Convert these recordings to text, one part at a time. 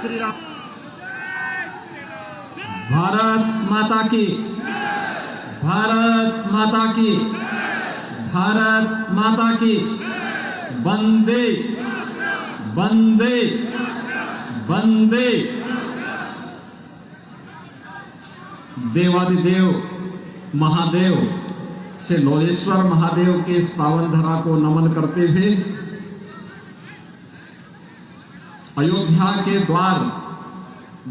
श्री राम। भारत माता की, भारत माता की, भारत माता की। वंदे वंदे वंदे। देवादिदेव महादेव से लोलेश्वर महादेव के इस पावन धरा को नमन करते हुए अयोध्या के द्वार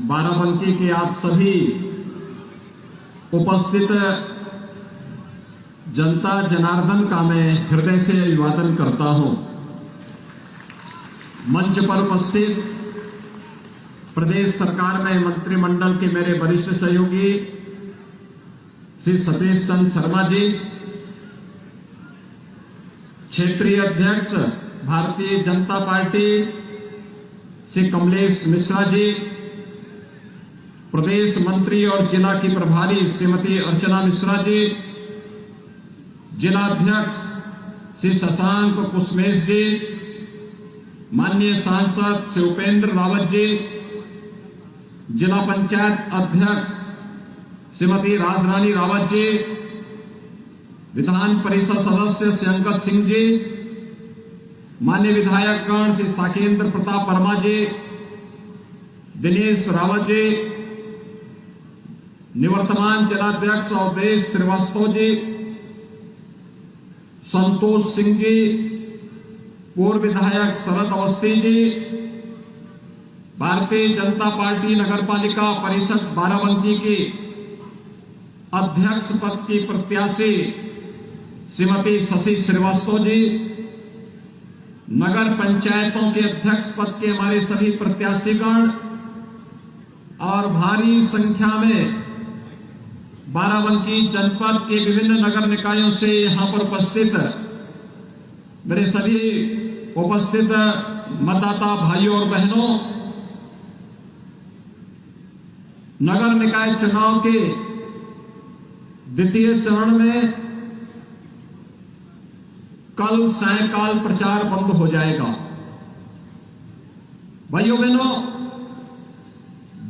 बाराबंकी के आप सभी उपस्थित जनता जनार्दन का मैं हृदय से अभिवादन करता हूं। मंच पर उपस्थित प्रदेश सरकार में मंत्रिमंडल के मेरे वरिष्ठ सहयोगी श्री सतीश चंद्र शर्मा जी, क्षेत्रीय अध्यक्ष भारतीय जनता पार्टी श्री कमलेश मिश्रा जी, प्रदेश मंत्री और जिला की प्रभारी श्रीमती अर्चना मिश्रा जी, जिला अध्यक्ष श्री शशांक कुसमेश जी, माननीय सांसद श्री उपेंद्र रावत जी, जिला पंचायत अध्यक्ष श्रीमती राजरानी रावत जी, विधान परिषद सदस्य श्री अंगद सिंह जी, माननीय विधायकगण श्री साकेंद्र प्रताप वर्मा जी, दिनेश रावत जी, निवर्तमान जिलाध्यक्ष अवधेश श्रीवास्तव जी, संतोष सिंह जी, पूर्व विधायक शरद अवस्थी जी, भारतीय जनता पार्टी नगरपालिका परिषद बाराबंकी की अध्यक्ष पद की प्रत्याशी श्रीमती शशि श्रीवास्तव जी, नगर पंचायतों के अध्यक्ष पद के हमारे सभी प्रत्याशीगण और भारी संख्या में बाराबंकी जनपद के विभिन्न नगर निकायों से यहां पर उपस्थित मेरे सभी उपस्थित मतदाता भाइयों और बहनों, नगर निकाय चुनाव के द्वितीय चरण में कल सायंकाल प्रचार बंद हो जाएगा। भाइयों बहनों,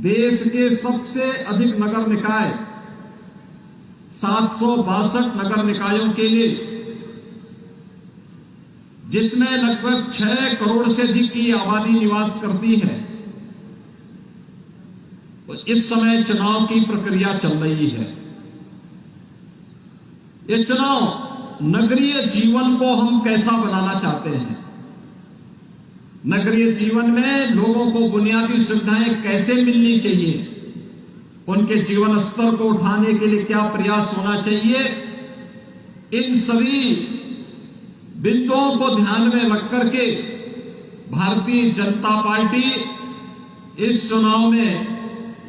देश के सबसे अधिक नगर निकाय 762 नगर निकायों के लिए, जिसमें लगभग 6 करोड़ से अधिक की आबादी निवास करती है, तो इस समय चुनाव की प्रक्रिया चल रही है। ये चुनाव नगरीय जीवन को हम कैसा बनाना चाहते हैं, नगरीय जीवन में लोगों को बुनियादी सुविधाएं कैसे मिलनी चाहिए, उनके जीवन स्तर को उठाने के लिए क्या प्रयास होना चाहिए, इन सभी बिंदुओं को ध्यान में रख करके भारतीय जनता पार्टी इस चुनाव में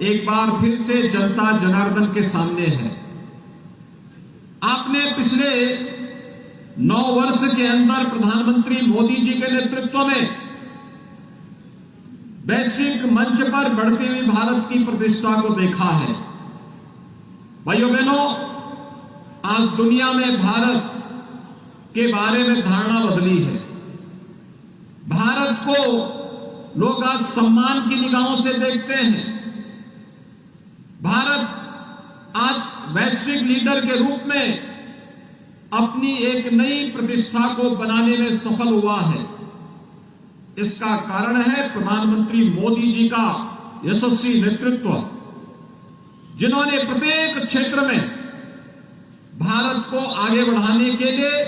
एक बार फिर से जनता जनार्दन के सामने है। आपने पिछले 9 वर्ष के अंदर प्रधानमंत्री मोदी जी के नेतृत्व में वैश्विक मंच पर बढ़ती हुई भारत की प्रतिष्ठा को देखा है। भाइयों बहनों, आज दुनिया में भारत के बारे में धारणा बदली है। भारत को लोग आज सम्मान की निगाहों से देखते हैं। भारत आज वैश्विक लीडर के रूप में अपनी एक नई प्रतिष्ठा को बनाने में सफल हुआ है। इसका कारण है प्रधानमंत्री मोदी जी का यशस्वी नेतृत्व, जिन्होंने प्रत्येक क्षेत्र में भारत को आगे बढ़ाने के लिए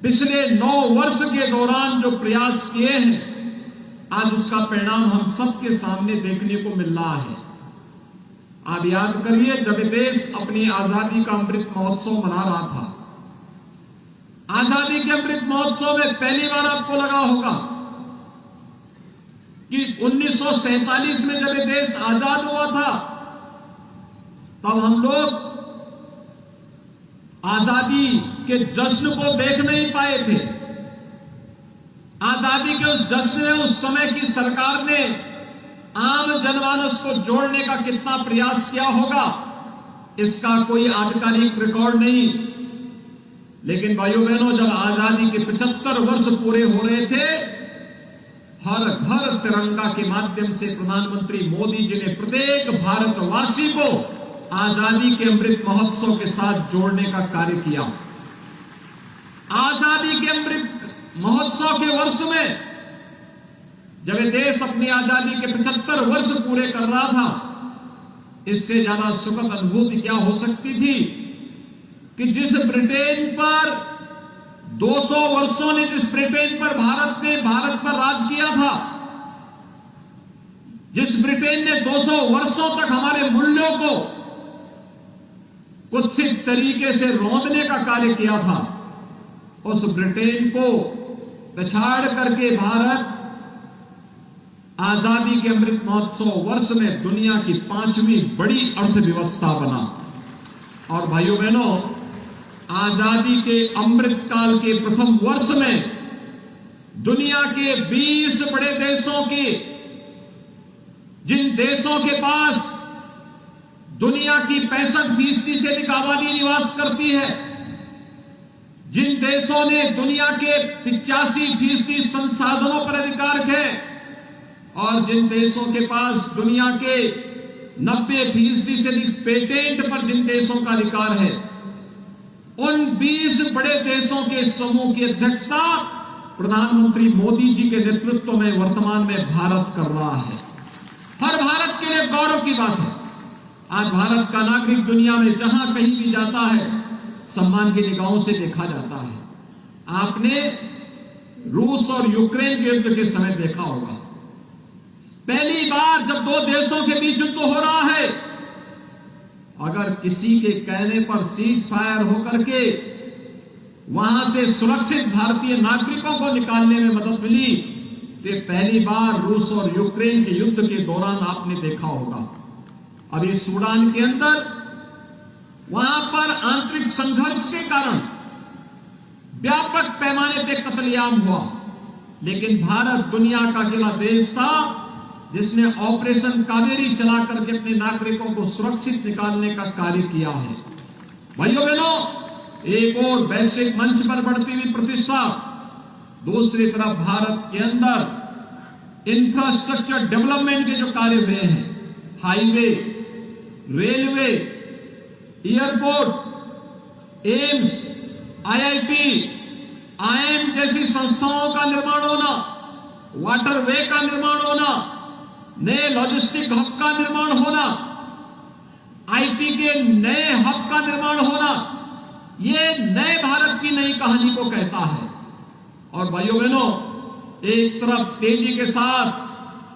पिछले 9 वर्ष के दौरान जो प्रयास किए हैं, आज उसका परिणाम हम सबके सामने देखने को मिल रहा है। आप याद करिए, जब देश अपनी आजादी का अमृत महोत्सव मना रहा था, आजादी के अमृत महोत्सव में पहली बार आपको लगा होगा कि 1947 में जब देश आजाद हुआ था, तब हम लोग आजादी के जश्न को देख नहीं पाए थे। आजादी के उस जश्न में उस समय की सरकार ने आम जनमानस को जोड़ने का कितना प्रयास किया होगा, इसका कोई आधिकारिक रिकॉर्ड नहीं। लेकिन भाइयों बहनों, जब आजादी के 75 वर्ष पूरे हो रहे थे, हर घर तिरंगा के माध्यम से प्रधानमंत्री मोदी जी ने प्रत्येक भारतवासी को आजादी के अमृत महोत्सव के साथ जोड़ने का कार्य किया। आजादी के अमृत महोत्सव के वर्ष में जब ये देश अपनी आजादी के 75 वर्ष पूरे कर रहा था, इससे ज्यादा सुखद अनुभूति क्या हो सकती थी कि जिस ब्रिटेन पर 200 वर्षों ने जिस ब्रिटेन पर भारत पर राज किया था, जिस ब्रिटेन ने 200 वर्षों तक हमारे मूल्यों को कुत्सित तरीके से रौंदने का कार्य किया था, उस ब्रिटेन को पछाड़ करके भारत आजादी के अमृत महोत्सव वर्ष में दुनिया की 5वीं बड़ी अर्थव्यवस्था बना। और भाइयों बहनों, आजादी के अमृत काल के प्रथम वर्ष में दुनिया के 20 बड़े देशों की, जिन देशों के पास दुनिया की 65% से अधिक आबादी निवास करती है, जिन देशों ने दुनिया के 85% संसाधनों पर अधिकार है और जिन देशों के पास दुनिया के 90% से अधिक पेटेंट पर जिन देशों का अधिकार है, उन 20 बड़े देशों के समूह की अध्यक्षता प्रधानमंत्री मोदी जी के नेतृत्व में वर्तमान में भारत कर रहा है। हर भारत के लिए गौरव की बात है। आज भारत का नागरिक दुनिया में जहां कहीं भी जाता है, सम्मान की निगाहों से देखा जाता है। आपने रूस और यूक्रेन के युद्ध के समय देखा होगा, पहली बार जब दो देशों के बीच युद्ध हो रहा है, अगर किसी के कहने पर सीज फायर होकर के वहां से सुरक्षित भारतीय नागरिकों को निकालने में मदद मिली, तो पहली बार रूस और यूक्रेन के युद्ध के दौरान आपने देखा होगा। अभी सूडान के अंदर वहां पर आंतरिक संघर्ष के कारण व्यापक पैमाने पर कत्लेआम हुआ, लेकिन भारत दुनिया का अकेला देश था जिसने ऑपरेशन कावेरी चला करके अपने नागरिकों को सुरक्षित निकालने का कार्य किया है। भाइयों बहनों, एक और वैश्विक मंच पर बढ़ती हुई प्रतिष्ठा, दूसरी तरफ भारत के अंदर इंफ्रास्ट्रक्चर डेवलपमेंट के जो कार्य हुए हैं, highway, railway, airport, AIIMS, IIT, IIM जैसी संस्थाओं का निर्माण होना, वाटरवे का निर्माण होना, नए लॉजिस्टिक हब का निर्माण होना, आईटी के नए हब का निर्माण होना, ये नए भारत की नई कहानी को कहता है। और भाइयों बहनों, एक तरफ तेजी के साथ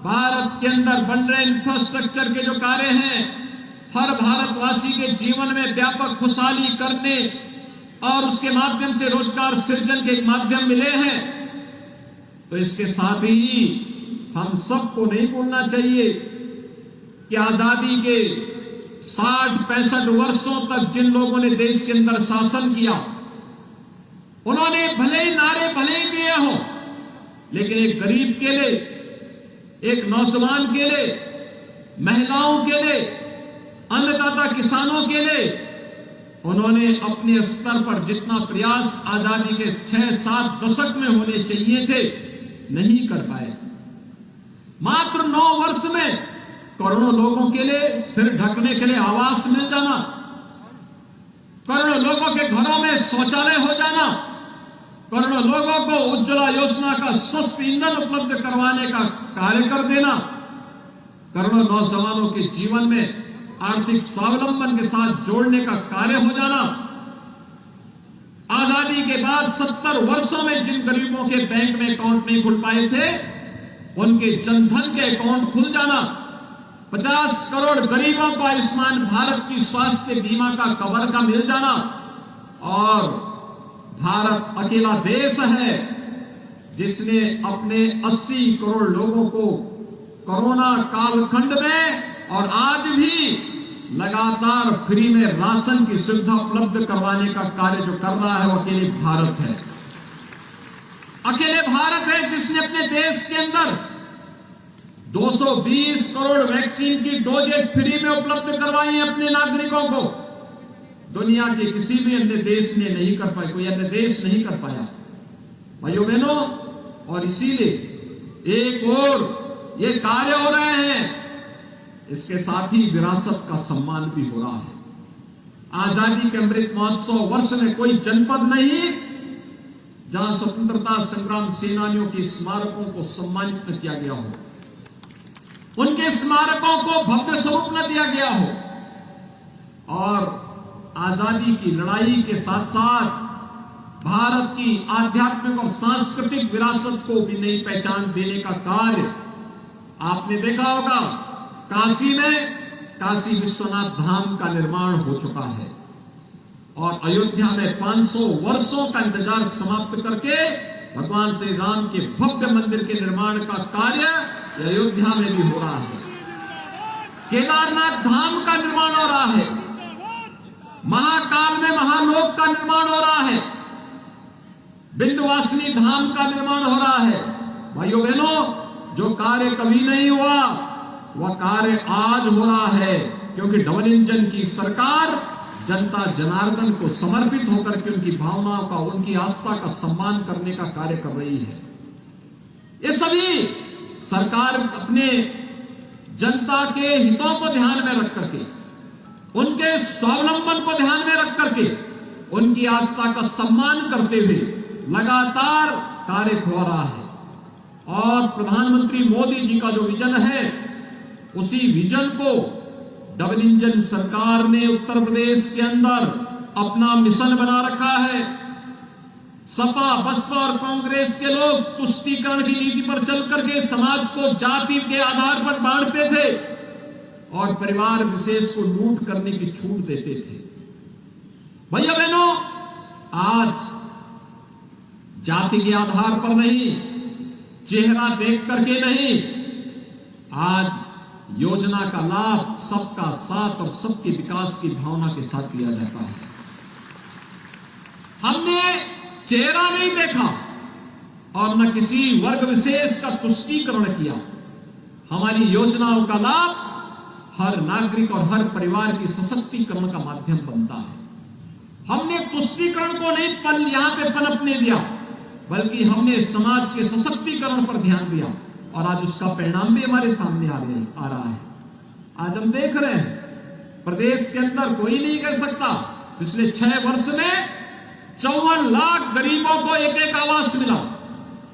भारत के अंदर बन रहे इंफ्रास्ट्रक्चर के जो कार्य हैं, हर भारतवासी के जीवन में व्यापक खुशहाली करने और उसके माध्यम से रोजगार सृजन के माध्यम मिले हैं, तो इसके साथ ही हम सबको नहीं भूलना चाहिए कि आजादी के 60-65 वर्षों तक जिन लोगों ने देश के अंदर शासन किया, उन्होंने भले ही नारे भले ही दिए हों, लेकिन एक गरीब के लिए, एक नौजवान के लिए, महिलाओं के लिए, अन्नदाता किसानों के लिए उन्होंने अपने स्तर पर जितना प्रयास आजादी के 6-7 दशक में होने चाहिए थे, नहीं कर पाए। मात्र 9 वर्ष में करोड़ों लोगों के लिए सिर ढकने के लिए आवास मिल जाना, करोड़ों लोगों के घरों में शौचालय हो जाना, करोड़ों लोगों को उज्ज्वला योजना का स्वस्थ ईंधन उपलब्ध करवाने का कार्य कर देना, करोड़ों नौजवानों के जीवन में आर्थिक स्वावलंबन के साथ जोड़ने का कार्य हो जाना, आजादी के बाद 70 वर्षों में जिन गरीबों के बैंक में अकाउंट नहीं खुल पाए थे, उनके जनधन के अकाउंट खुल जाना, 50 करोड़ गरीबों को आयुष्मान भारत की स्वास्थ्य बीमा का कवर का मिल जाना, और भारत अकेला देश है जिसने अपने 80 करोड़ लोगों को कोरोना कालखंड में और आज भी लगातार फ्री में राशन की सुविधा उपलब्ध करवाने का कार्य जो कर रहा है, वो अकेले भारत है। अकेले भारत है जिसने अपने देश के अंदर 220 करोड़ वैक्सीन की डोजेज फ्री में उपलब्ध करवाई है अपने नागरिकों को। दुनिया के किसी भी अन्य देश ने नहीं कर पाया, कोई अन्य देश नहीं कर पाया। भाइयों बहनों, और इसीलिए एक ओर ये कार्य हो रहे हैं, इसके साथ ही विरासत का सम्मान भी हो रहा है। आजादी के अमृत महोत्सव वर्ष में कोई जनपद नहीं जहां स्वतंत्रता संग्राम सेनानियों के स्मारकों को सम्मानित न किया गया हो, उनके स्मारकों को भव्य स्वरूप न दिया गया हो, और आजादी की लड़ाई के साथ साथ भारत की आध्यात्मिक और सांस्कृतिक विरासत को भी नई पहचान देने का कार्य आपने देखा होगा। काशी में काशी विश्वनाथ धाम का निर्माण हो चुका है और अयोध्या में 500 वर्षों का इंतजार समाप्त करके भगवान श्री राम के भव्य मंदिर के निर्माण का कार्य अयोध्या में भी हो रहा है। केदारनाथ धाम का निर्माण हो रहा है, महाकाल में महालोक का निर्माण हो रहा है, विंध्यवासिनी धाम का निर्माण हो रहा है। भाइयों बहनों, जो कार्य कभी नहीं हुआ वह कार्य आज हो रहा है, क्योंकि डबल इंजन की सरकार जनता जनार्दन को समर्पित होकर के उनकी भावनाओं का, उनकी आस्था का सम्मान करने का कार्य कर रही है। ये सभी सरकार अपने जनता के हितों को ध्यान में रख करके, उनके स्वावलंबन को ध्यान में रख करके, उनकी आस्था का सम्मान करते हुए लगातार कार्य हो रहा है। और प्रधानमंत्री मोदी जी का जो विजन है, उसी विजन को डबल इंजन सरकार ने उत्तर प्रदेश के अंदर अपना मिशन बना रखा है। सपा, बसपा और कांग्रेस के लोग तुष्टीकरण की नीति पर चल करके समाज को जाति के आधार पर बांटते थे और परिवार विशेष को लूट करने की छूट देते थे। भैया बहनों, आज जाति के आधार पर नहीं, चेहरा देख करके नहीं, आज योजना का लाभ सबका साथ और सबके विकास की भावना के साथ लिया जाता है। हमने चेहरा नहीं देखा और न किसी वर्ग विशेष का तुष्टीकरण किया। हमारी योजनाओं का लाभ हर नागरिक और हर परिवार की सशक्तिकरण का माध्यम बनता है। हमने तुष्टीकरण को नहीं यहां पे पनपने दिया, बल्कि हमने समाज के सशक्तिकरण पर ध्यान दिया और आज उसका परिणाम भी हमारे सामने आ रहा है। आज हम देख रहे हैं प्रदेश के अंदर कोई नहीं कह सकता पिछले 6 वर्ष में 54 लाख गरीबों को एक आवास मिला।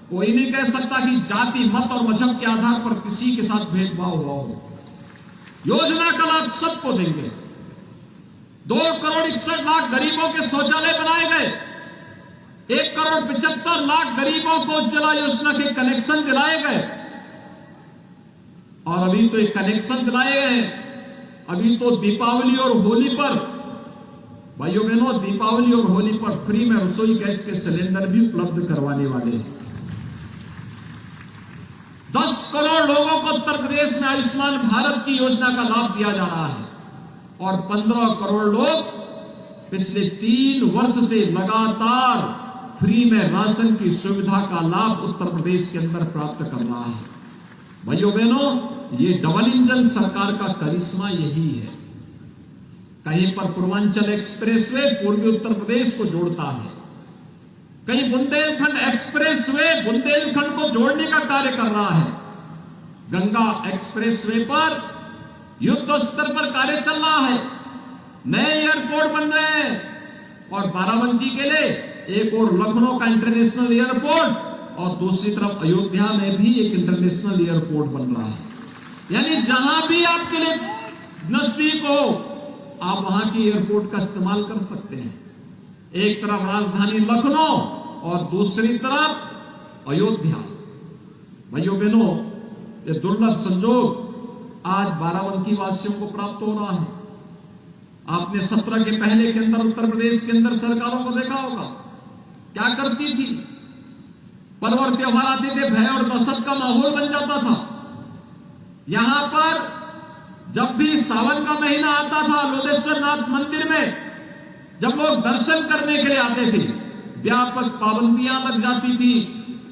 कोई नहीं कह सकता कि जाति, मत और मजहब के आधार पर किसी के साथ भेदभाव हुआ हो। योजना का लाभ सबको देंगे। 2 करोड़ 61 लाख गरीबों के शौचालय बनाए गए। 1 करोड़ 75 लाख गरीबों को उज्ज्वला योजना के कनेक्शन दिलाए गए और अभी तो एक कनेक्शन दिलाए गए। अभी तो दीपावली और होली पर, भाइयों बहनों, दीपावली और होली पर फ्री में रसोई गैस के सिलेंडर भी उपलब्ध करवाने वाले हैं। 10 करोड़ लोगों को उत्तर प्रदेश में आयुष्मान भारत की योजना का लाभ दिया जा रहा है और 15 करोड़ लोग पिछले 3 वर्ष से लगातार फ्री में राशन की सुविधा का लाभ उत्तर प्रदेश के अंदर प्राप्त कर रहा है। भाइयों बहनों, ये डबल इंजन सरकार का करिश्मा यही है। कहीं पर पूर्वांचल एक्सप्रेसवे पूर्वी उत्तर प्रदेश को जोड़ता है, कहीं बुंदेलखंड एक्सप्रेसवे बुंदेलखंड को जोड़ने का कार्य कर रहा है। गंगा एक्सप्रेसवे पर युद्ध स्तर पर कार्य चल रहा है, नए एयरपोर्ट बन रहे हैं और बाराबंकी के लिए एक और लखनऊ का इंटरनेशनल एयरपोर्ट और दूसरी तरफ अयोध्या में भी एक इंटरनेशनल एयरपोर्ट बन रहा है। यानी जहां भी आपके लिए नजदीक हो, आप वहां की एयरपोर्ट का इस्तेमाल कर सकते हैं। एक तरफ राजधानी लखनऊ और दूसरी तरफ अयोध्या। भाइयों बहनों, ये दुर्लभ संजोग आज बाराबंकी वासियों को प्राप्त हो रहा है। आपने 17 के पहले के अंदर उत्तर प्रदेश के अंदर सरकारों को देखा होगा क्या करती थी। पर्व और त्योहार आते थे, भय और दहशत का माहौल बन जाता था। यहां पर जब भी सावन का महीना आता था, लोधेश्वर नाथ मंदिर में जब लोग दर्शन करने के लिए आते थे, व्यापक पाबंदियां लग जाती थी,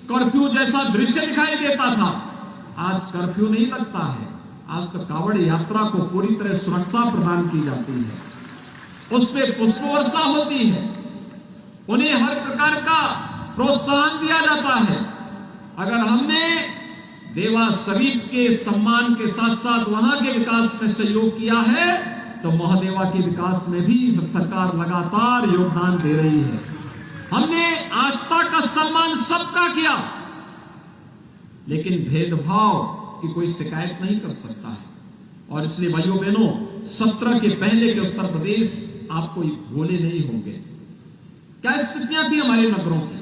कर्फ्यू जैसा दृश्य दिखाई देता था। आज कर्फ्यू नहीं लगता है। आज तो कांवड़ यात्रा को पूरी तरह सुरक्षा प्रदान की जाती है, उस पर पुष्प वर्षा होती है, उन्हें हर प्रकार का प्रोत्साहन दिया जाता है। अगर हमने देवा शरीफ के सम्मान के साथ साथ वहां के विकास में सहयोग किया है, तो महादेवा के विकास में भी सरकार लगातार योगदान दे रही है। हमने आस्था का सम्मान सबका किया, लेकिन भेदभाव की कोई शिकायत नहीं कर सकता है। और इसलिए भाइयों बहनों, 17 के पहले के उत्तर प्रदेश आपको भूले नहीं होंगे। क्या स्थितियां थी हमारे नगरों की?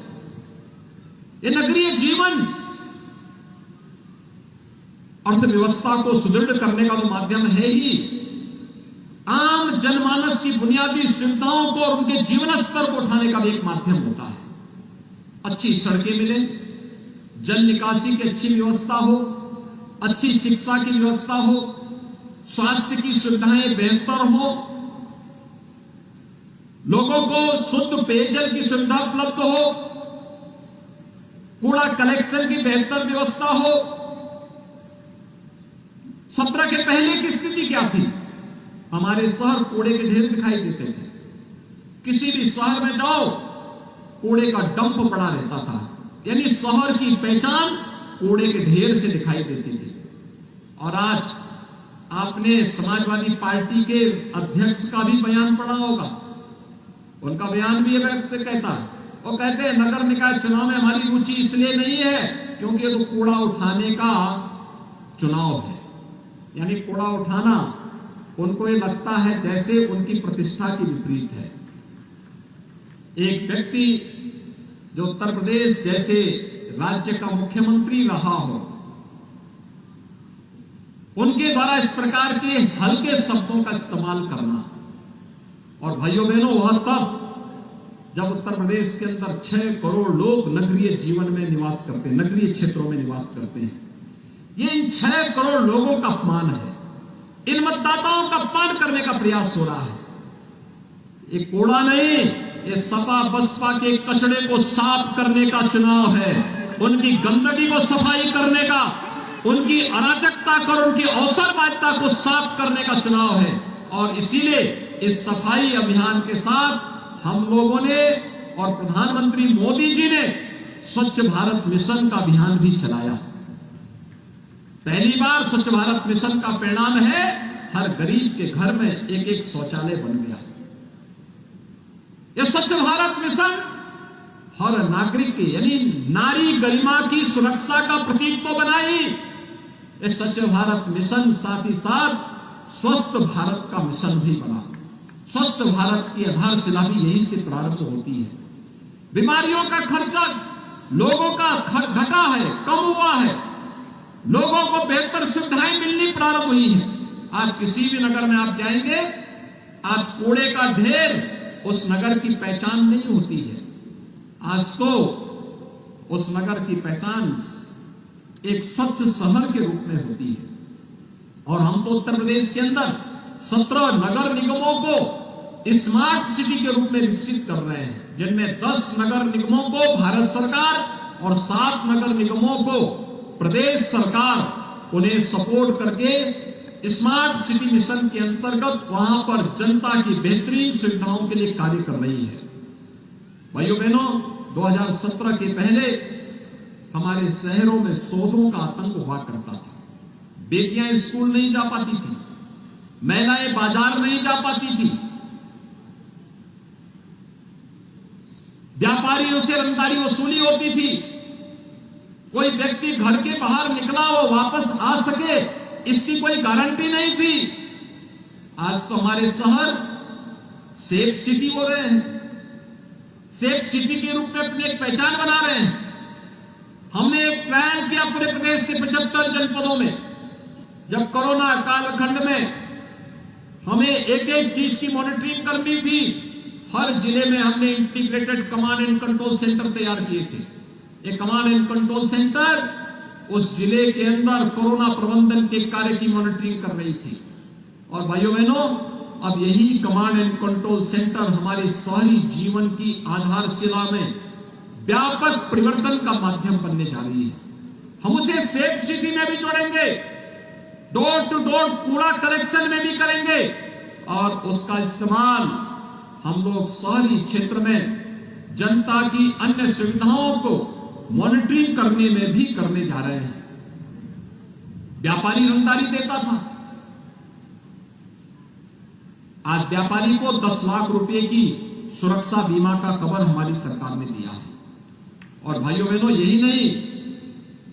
ये नगरीय जीवन अर्थव्यवस्था को सुदृढ़ करने का तो माध्यम है ही, आम जनमानस की बुनियादी सुविधाओं को और उनके जीवन स्तर को उठाने का भी एक माध्यम होता है। अच्छी सड़कें मिले, जल निकासी की अच्छी व्यवस्था हो, अच्छी शिक्षा की व्यवस्था हो, स्वास्थ्य की सुविधाएं बेहतर हो, लोगों को शुद्ध पेयजल की सुविधा उपलब्ध हो, कूड़ा कलेक्शन की बेहतर व्यवस्था हो। 17 के पहले की स्थिति क्या थी? हमारे शहर कूड़े के ढेर दिखाई देते थे। किसी भी शहर में जाओ, कूड़े का डंप पड़ा रहता था, यानी शहर की पहचान कूड़े के ढेर से दिखाई देती थी। और आज आपने समाजवादी पार्टी के अध्यक्ष का भी बयान पढ़ा होगा। उनका बयान भी ये व्यक्त कहता है, वो कहते हैं नगर निकाय चुनाव में हमारी रुचि इसलिए नहीं है क्योंकि ये तो कूड़ा उठाने का चुनाव है। यानी कूड़ा उठाना उनको ये लगता है जैसे उनकी प्रतिष्ठा की विपरीत है। एक व्यक्ति जो उत्तर प्रदेश जैसे राज्य का मुख्यमंत्री रहा हो, उनके द्वारा इस प्रकार के हल्के शब्दों का इस्तेमाल करना, और भाइयों बहनों, वह तब जब उत्तर प्रदेश के अंदर 6 करोड़ लोग नगरीय जीवन में निवास करते हैं, नगरीय क्षेत्रों में निवास करते हैं। ये इन 6 करोड़ लोगों का अपमान है, इन मतदाताओं का अपमान करने का प्रयास हो रहा है। ये कूड़ा नहीं, ये सपा बसपा के कचड़े को साफ करने का चुनाव है, उनकी गंदगी को सफाई करने का, उनकी अराजकता और उनकी अवसरवादिता को साफ करने का चुनाव है। और इसीलिए इस सफाई अभियान के साथ हम लोगों ने और प्रधानमंत्री मोदी जी ने स्वच्छ भारत मिशन का अभियान भी चलाया। पहली बार स्वच्छ भारत मिशन का परिणाम है हर गरीब के घर में एक एक शौचालय बन गया। यह स्वच्छ भारत मिशन हर नागरिक की यानी नारी गरिमा की सुरक्षा का प्रतीक तो बनाई। यह स्वच्छ भारत मिशन साथ ही साथ स्वस्थ भारत का मिशन भी बना। स्वस्थ भारत की आधारशिला भी यही से प्रारंभ होती है। बीमारियों का खर्चा लोगों का घटा है, कम हुआ है, लोगों को बेहतर सुविधाएं मिलनी प्रारंभ हुई है। आज किसी भी नगर में आप जाएंगे, आज कूड़े का ढेर उस नगर की पहचान नहीं होती है। आज तो उस नगर की पहचान एक स्वच्छ शहर के रूप में होती है। और हम तो उत्तर प्रदेश के अंदर 17 नगर निगमों को स्मार्ट सिटी के रूप में विकसित कर रहे हैं, जिनमें 10 नगर निगमों को भारत सरकार और 7 नगर निगमों को प्रदेश सरकार उन्हें सपोर्ट करके स्मार्ट सिटी मिशन के अंतर्गत वहां पर जनता की बेहतरीन सुविधाओं के लिए कार्य कर रही है। भाइयों बहनों, 2017 के पहले हमारे शहरों में शोधों का आतंक हुआ करता था। बेटियां स्कूल नहीं जा पाती थी, महिलाएं बाजार नहीं जा पाती थी, व्यापारियों से रंगदारी वसूली होती थी, कोई व्यक्ति घर के बाहर निकला वो वापस आ सके इसकी कोई गारंटी नहीं थी। आज तो हमारे शहर सेफ सिटी हो रहे हैं, सेफ सिटी के रूप में अपनी एक पहचान बना रहे हैं। हमने एक प्लान किया पूरे प्रदेश के 75 जनपदों में। जब कोरोना कालखंड में हमें एक एक चीज की मॉनिटरिंग करनी थी, हर जिले में हमने integrated command and control centre तैयार किए थे। ये कमांड एंड कंट्रोल सेंटर उस जिले के अंदर कोरोना प्रबंधन के कार्य की मॉनिटरिंग कर रही थी। और भाइयों बहनों, अब यही कमांड एंड कंट्रोल सेंटर हमारे शहरी जीवन की आधारशिला में व्यापक परिवर्तन का माध्यम बनने जा रही है। हम उसे सेफ सिटी में भी जोड़ेंगे, डोर टू डोर कूड़ा कलेक्शन में भी करेंगे, और उसका इस्तेमाल हम लोग शहरी क्षेत्र में जनता की अन्य सुविधाओं को मॉनिटरिंग करने में भी करने जा रहे हैं। व्यापारी रंगदारी देता था। आज व्यापारी को 10 लाख रुपए की सुरक्षा बीमा का कवर हमारी सरकार ने दिया है। और भाइयों बहनों, यही नहीं,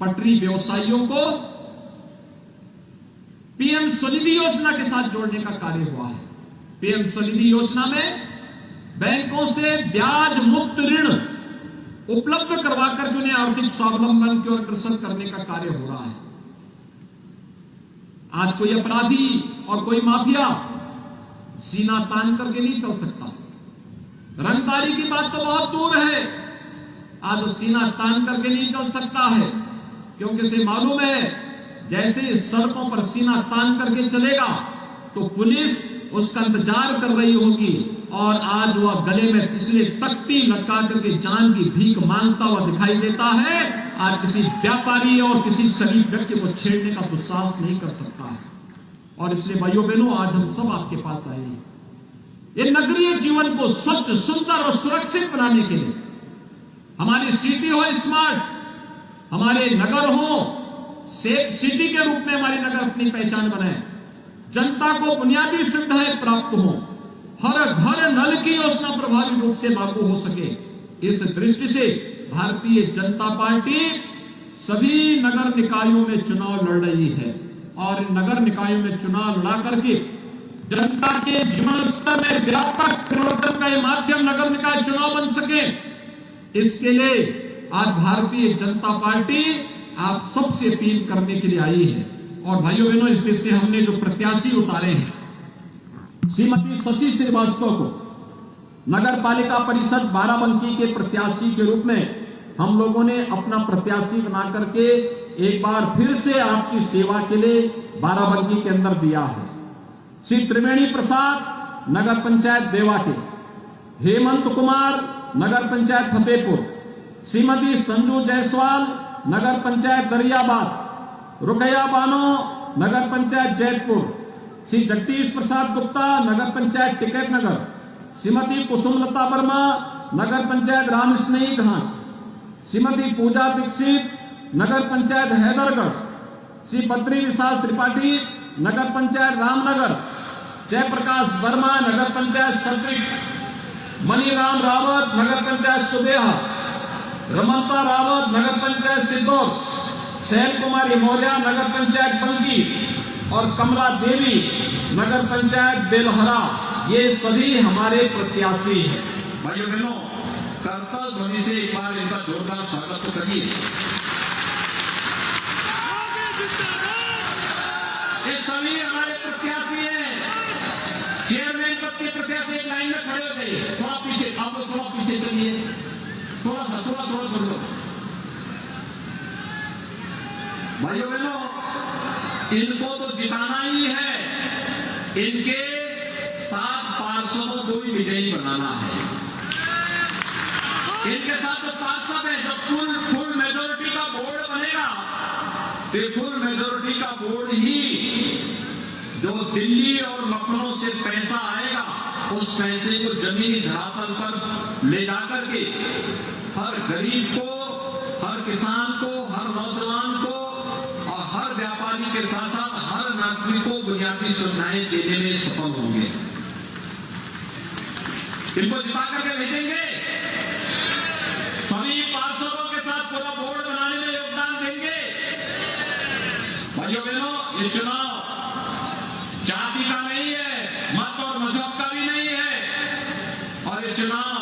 पटरी व्यवसायियों को पीएम स्वनिधि योजना के साथ जोड़ने का कार्य हुआ है। पीएम स्वनिधि योजना में बैंकों से ब्याज मुक्त ऋण उपलब्ध करवाकर उन्हें आर्थिक स्वावलंबन की ओर अग्रसर करने का कार्य हो रहा है। आज कोई अपराधी और कोई माफिया सीना तान करके नहीं चल सकता। रंगदारी की बात तो बहुत दूर है, आज वो सीना तान करके नहीं चल सकता है, क्योंकि उसे मालूम है जैसे सड़कों पर सीना तान करके चलेगा तो पुलिस उसका इंतजार कर रही होगी और आज वह गले में पिछले तख्ती लटका करके जान की भीख मांगता हुआ दिखाई देता है। आज किसी व्यापारी और किसी शरीफ व्यक्ति को छेड़ने का दुस्साहस नहीं कर सकता है। और इसलिए भाइयों बहनों, आज हम सब आपके पास आए हैं ये नगरीय जीवन को स्वच्छ, सुंदर और सुरक्षित बनाने के लिए। हमारी सिटी हो स्मार्ट, हमारे नगर हो सेफ सिटी के रूप में हमारी नगर अपनी पहचान बनाए, जनता को बुनियादी सुविधाएं प्राप्त हो, हर घर नल की योजना प्रभावी रूप से लागू हो सके। इस दृष्टि से भारतीय जनता पार्टी सभी नगर निकायों में चुनाव लड़ रही है और नगर निकायों में चुनाव लड़ा करके जनता के जीवन स्तर में व्यापक परिवर्तन का ये माध्यम नगर निकाय चुनाव बन सके, इसके लिए आज भारतीय जनता पार्टी आप सबसे अपील करने के लिए आई है। और भाइयों बहनों, इसमें से हमने जो प्रत्याशी उतारे हैं, श्रीमती शशि श्रीवास्तव को नगर पालिका परिषद बाराबंकी के प्रत्याशी के रूप में हम लोगों ने अपना प्रत्याशी बना करके एक बार फिर से आपकी सेवा के लिए बाराबंकी के अंदर दिया है। श्री त्रिवेणी प्रसाद नगर पंचायत देवा के, हेमंत कुमार नगर पंचायत फतेहपुर, श्रीमती संजू जायसवाल नगर पंचायत दरियाबाद, रुकैया बानो नगर पंचायत जैतपुर, श्री जगदीश प्रसाद गुप्ता नगर पंचायत टिकैत नगर, श्रीमती कुसुमलता वर्मा नगर पंचायत रामस्नेही घाट, श्रीमती पूजा दीक्षित नगर पंचायत हैदरगढ़, श्री बद्री विशाल त्रिपाठी नगर पंचायत रामनगर, जयप्रकाश वर्मा नगर पंचायत सर्किट, मनीराम रावत नगर पंचायत सुबेहा, रमनता रावत नगर पंचायत सिद्धौर, शैल कुमारी मौर्य नगर पंचायत बंकी और कमला देवी नगर पंचायत बेलहरा, ये सभी हमारे प्रत्याशी हैं। भाइयों बहनों, करतल ध्वनि से एक बार इनका जोरदार स्वागत तो करिए। ये सभी हमारे प्रत्याशी हैं। चेयरमैन पद के प्रत्याशी एक लाइन में खड़े हो जाइए, थोड़ा पीछे, आप लोग थोड़ा पीछे चलिए, थोड़ा कर लो। भाइयों बहनों, इनको तो जिताना ही है, इनके 7 पार्षदों को भी विजयी बनाना है। इनके साथ जो पार्षद है, जो फुल मेजोरिटी का बोर्ड बनेगा, तो फुल मेजोरिटी का बोर्ड ही जो दिल्ली और लखनऊ से पैसा आएगा, उस पैसे को जमीनी धरातल पर ले जाकर के हर गरीब को, हर किसान को, हर नौजवान को और हर व्यापारी के साथ साथ हर नागरिक को बुनियादी सुविधाएं देने में सफल होंगे। इनको जिता करके भेजेंगे, सभी पार्षदों के साथ पूरा बोर्ड बनाने में योगदान देंगे। भाइयों बहनों, ये चुनाव जाति का नहीं है, मत और मजहब का भी नहीं है, और ये चुनाव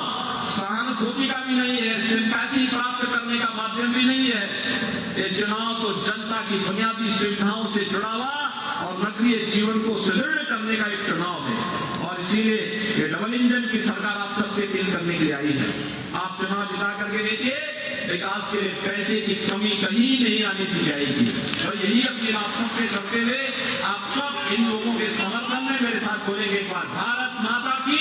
सहानुभूति का भी नहीं है, सिंपैथी प्राप्त करने का माध्यम भी नहीं है। ये चुनाव तो जनता की बुनियादी सुविधाओं से जुड़ा हुआ और नगरीय जीवन को सुदृढ़ करने का एक चुनाव है। और इसीलिए ये डबल इंजन की सरकार आप सबसे अपील करने के लिए आई है। आप चुनाव जिता करके देखिए, विकास के पैसे की कमी कहीं नहीं आने दी जाएगी। और यही अपील आप सबसे करते हुए आप सब इन लोगों के समर्थन में मेरे साथ बोलेंगे एक बार, भारत माता की